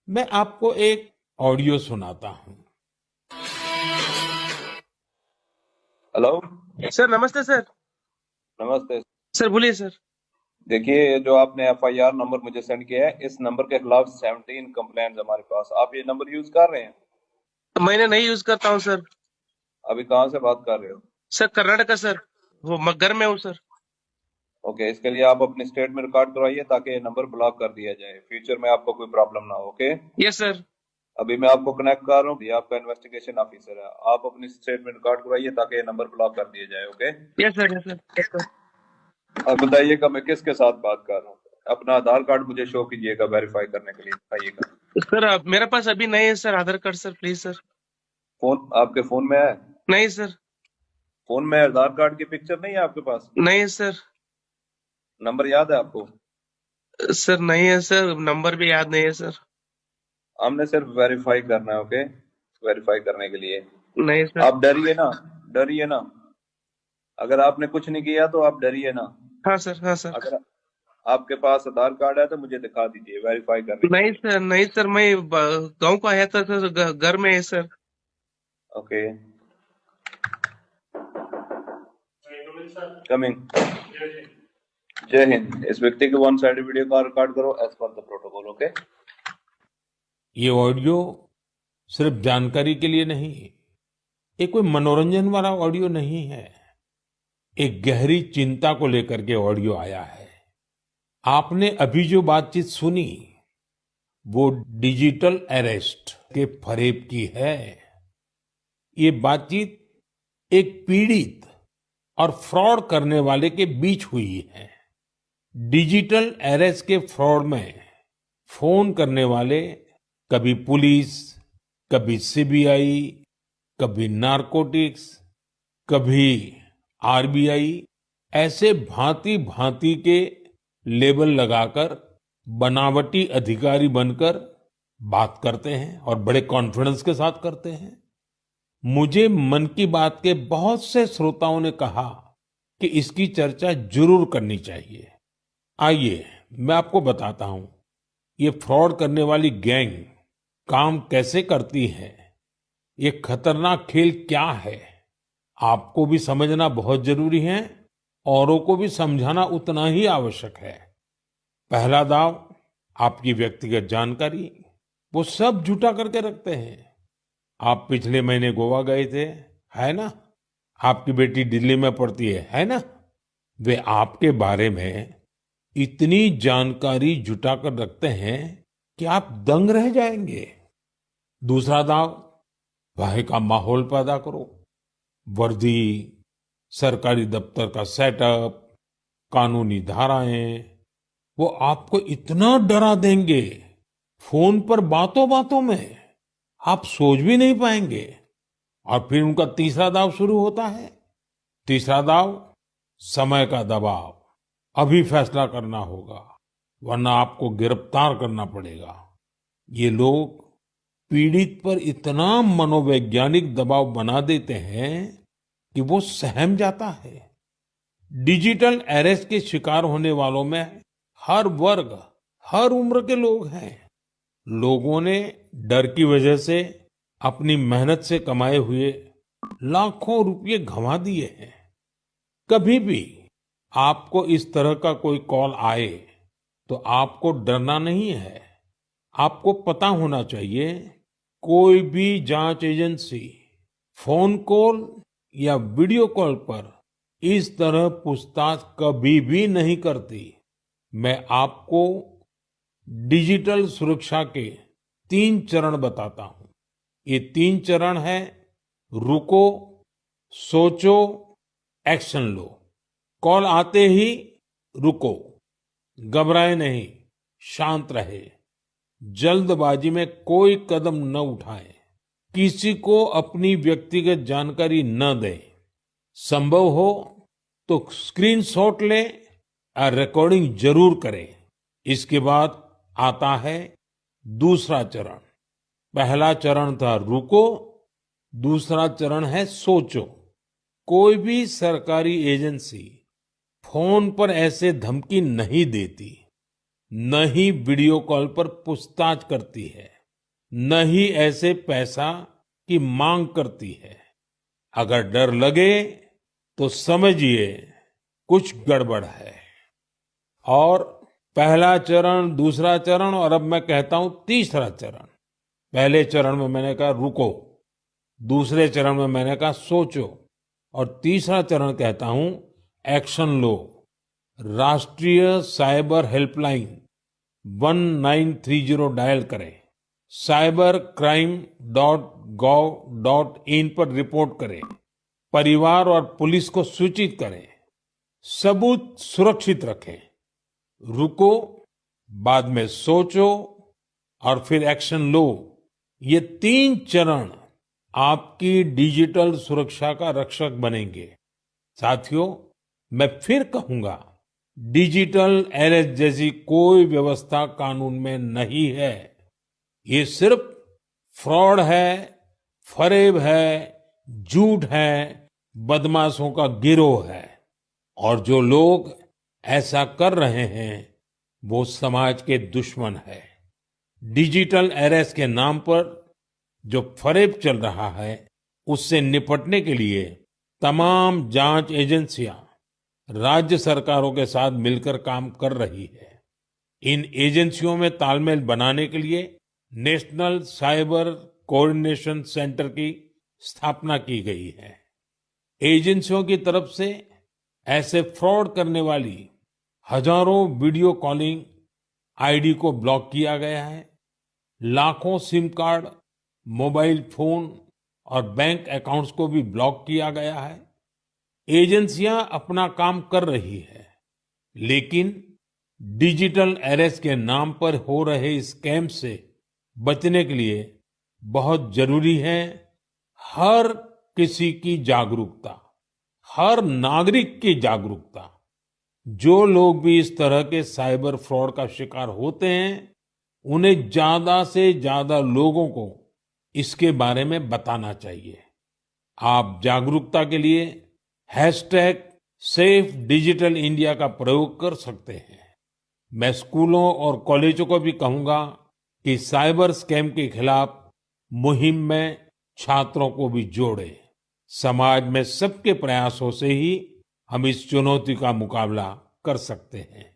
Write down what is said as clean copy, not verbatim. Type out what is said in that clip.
मैं आपको एक ऑडियो सुनाता हूँ। हेलो। सर नमस्ते सर। नमस्ते। सर बोलिए सर। देखिए, ये जो आपने एफआईआर नंबर मुझे सेंड किया है, इस नंबर के खिलाफ 17 कंप्लेंट्स हमारे पास। आप ये नंबर यूज कर रहे हैं? मैंने नहीं यूज करता हूँ सर। अभी कहाँ से बात कर रहे हो? Sir Karnataka sir. वो घर में हूँ सर। ओके, इसके लिए आप अपनी स्टेट में रिकॉर्ड करवाइए ताकि ये नंबर ब्लॉक कर दिया जाए, फ्यूचर में आपको कोई प्रॉब्लम ना हो। Okay, yes sir. अभी मैं आपको कनेक्ट कर रहा हूँ, ये आपका इन्वेस्टिगेशन ऑफिसर है। आप अपनी स्टेट में रिकॉर्ड करवाइए ताकि ये नंबर ब्लॉक कर दिया जाए। Okay, yes sir yes sir yes sir. अब बताइएगा मैं किसके साथ बात कर रहा हूँ। अपना आधार कार्ड मुझे शो कीजिएगा वेरीफाई करने के लिए, बताइएगा। सर मेरे पास अभी नहीं है sir Aadhaar card sir, please sir. Phone आपके फोन में है? नहीं सर। फोन में आधार कार्ड की पिक्चर नहीं है आपके पास? नहीं है सर। नंबर याद है आपको? सर नहीं है सर, नंबर भी याद नहीं है सर। हमने सिर्फ वेरीफाई करना है। ओके, वेरीफाई करने के लिए नहीं सर। आप डरिए ना, डरिए ना। अगर आपने कुछ नहीं किया तो आप डरिए ना। हाँ सर हाँ सर। अगर आपके पास आधार कार्ड है तो मुझे दिखा दीजिए वेरीफाई करने के नहीं लिए। सर नहीं सर, मैं गांव को आया था सर, घर में है सर। Okay, coming. जय हिंद। इस व्यक्ति के वन साइड वीडियो का रिकॉर्ड करो as per the protocol. Okay, ये ऑडियो सिर्फ जानकारी के लिए नहीं, ये कोई मनोरंजन वाला ऑडियो नहीं है। एक गहरी चिंता को लेकर के ऑडियो आया है। आपने अभी जो बातचीत सुनी वो डिजिटल अरेस्ट के फरेब की है। ये बातचीत एक पीड़ित और फ्रॉड करने वाले के बीच हुई है। डिजिटल अरेस्ट के फ्रॉड में फोन करने वाले कभी पुलिस, कभी सीबीआई, कभी नारकोटिक्स, कभी आरबीआई, ऐसे भांति भांति के लेबल लगाकर बनावटी अधिकारी बनकर बात करते हैं और बड़े कॉन्फिडेंस के साथ करते हैं। मुझे मन की बात के बहुत से श्रोताओं ने कहा कि इसकी चर्चा जरूर करनी चाहिए। आइए मैं आपको बताता हूं ये फ्रॉड करने वाली गैंग काम कैसे करती है, ये खतरनाक खेल क्या है। आपको भी समझना बहुत जरूरी है, औरों को भी समझाना उतना ही आवश्यक है। पहला दाव आपकी व्यक्तिगत जानकारी, वो सब जुटा करके रखते हैं। आप पिछले महीने गोवा गए थे, है ना? आपकी बेटी दिल्ली में पढ़ती है ना? वे आपके बारे में इतनी जानकारी जुटाकर रखते हैं कि आप दंग रह जाएंगे। दूसरा दाव, भय का माहौल पैदा करो। वर्दी, सरकारी दफ्तर का सेटअप, कानूनी धाराएं, वो आपको इतना डरा देंगे फोन पर बातों बातों में आप सोच भी नहीं पाएंगे। और फिर उनका तीसरा दाव शुरू होता है। तीसरा दाव, समय का दबाव। अभी फैसला करना होगा वरना आपको गिरफ्तार करना पड़ेगा। ये लोग पीड़ित पर इतना मनोवैज्ञानिक दबाव बना देते हैं कि वो सहम जाता है। डिजिटल अरेस्ट के शिकार होने वालों में हर वर्ग, हर उम्र के लोग हैं। लोगों ने डर की वजह से अपनी मेहनत से कमाए हुए लाखों रुपए गंवा दिए हैं। कभी भी आपको इस तरह का कोई कॉल आए तो आपको डरना नहीं है। आपको पता होना चाहिए कोई भी जांच एजेंसी फोन कॉल या वीडियो कॉल पर इस तरह पूछताछ कभी भी नहीं करती। मैं आपको डिजिटल सुरक्षा के 3 चरण बताता हूं। ये 3 चरण है: रुको, सोचो, एक्शन लो। कॉल आते ही रुको, घबराए नहीं, शांत रहे, जल्दबाजी में कोई कदम न उठाएं, किसी को अपनी व्यक्तिगत जानकारी न दें। संभव हो तो स्क्रीनशॉट लें और रिकॉर्डिंग जरूर करें। इसके बाद आता है दूसरा चरण। पहला चरण था रुको, दूसरा चरण है सोचो। कोई भी सरकारी एजेंसी फोन पर ऐसे धमकी नहीं देती, न ही वीडियो कॉल पर पूछताछ करती है। न ही ऐसे पैसा की मांग करती है। अगर डर लगे तो समझिए कुछ गड़बड़ है। और पहला चरण, दूसरा चरण और अब मैं कहता हूं तीसरा चरण। पहले चरण में मैंने कहा रुको, दूसरे चरण में मैंने कहा सोचो, और तीसरा चरण कहता हूं एक्शन लो। राष्ट्रीय साइबर हेल्पलाइन 1930 डायल करें, cybercrime.gov.in पर रिपोर्ट करें, परिवार और पुलिस को सूचित करें, सबूत सुरक्षित रखें। रुको, बाद में सोचो और फिर एक्शन लो। ये 3 चरण आपकी डिजिटल सुरक्षा का रक्षक बनेंगे। साथियों, मैं फिर कहूंगा, डिजिटल अरेस्ट जैसी कोई व्यवस्था कानून में नहीं है। ये सिर्फ फ्रॉड है, फरेब है, झूठ है, बदमाशों का गिरोह है। और जो लोग ऐसा कर रहे हैं वो समाज के दुश्मन है। डिजिटल अरेस्ट के नाम पर जो फरेब चल रहा है उससे निपटने के लिए तमाम जांच एजेंसियां राज्य सरकारों के साथ मिलकर काम कर रही है। इन एजेंसियों में तालमेल बनाने के लिए नेशनल साइबर कोऑर्डिनेशन सेंटर की स्थापना की गई है। एजेंसियों की तरफ से ऐसे फ्रॉड करने वाली हजारों वीडियो कॉलिंग आईडी को ब्लॉक किया गया है। लाखों सिम कार्ड, मोबाइल फोन और बैंक अकाउंट्स को भी ब्लॉक किया गया है। एजेंसियां अपना काम कर रही है, लेकिन डिजिटल अरेस्ट के नाम पर हो रहे स्कैम से बचने के लिए बहुत जरूरी है हर किसी की जागरूकता, हर नागरिक की जागरूकता। जो लोग भी इस तरह के साइबर फ्रॉड का शिकार होते हैं, उन्हें ज्यादा से ज्यादा लोगों को इसके बारे में बताना चाहिए। आप जागरूकता के लिए हैशटैग सेफ डिजिटल इंडिया का प्रयोग कर सकते हैं। मैं स्कूलों और कॉलेजों को भी कहूंगा कि साइबर स्कैम के खिलाफ मुहिम में छात्रों को भी जोड़े। समाज में सबके प्रयासों से ही हम इस चुनौती का मुकाबला कर सकते हैं।